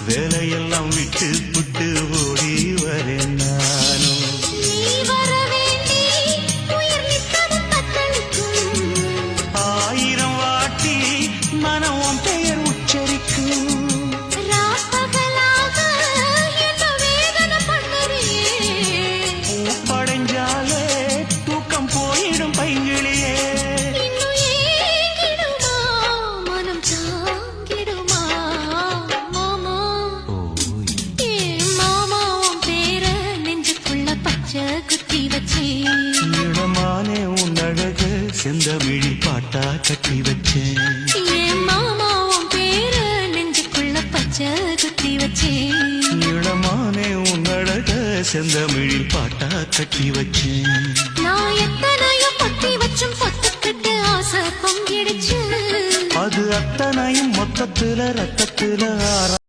வேலையெல்லாம் விட்டு புட்டு ஓடி வரேன் நானும். ஆயிரம் வாட்டி மனம் பெயர் உச்சரிக்கும். படைஞ்சாலே தூக்கம் போயிடும் பைங்கிளியே. குத்தி வச்சேன் இடமானே உன் அழக செந்தமிழி பாட்டா கட்டி வச்சேன். என் மாமாவும் பேர நெஞ்சுக்குள்ள பச்சை குத்தி வச்சேன். இடமானே உன் அழக செந்தமிழி பாட்டா கட்டி வச்சேன். நான் எத்தனையோ பொத்தி வச்சும் பொத்துக்கிட்டு ஆசை பொங்கிடுச்சு. அது அத்தனையும் மொத்தத்துல ரத்தத்துல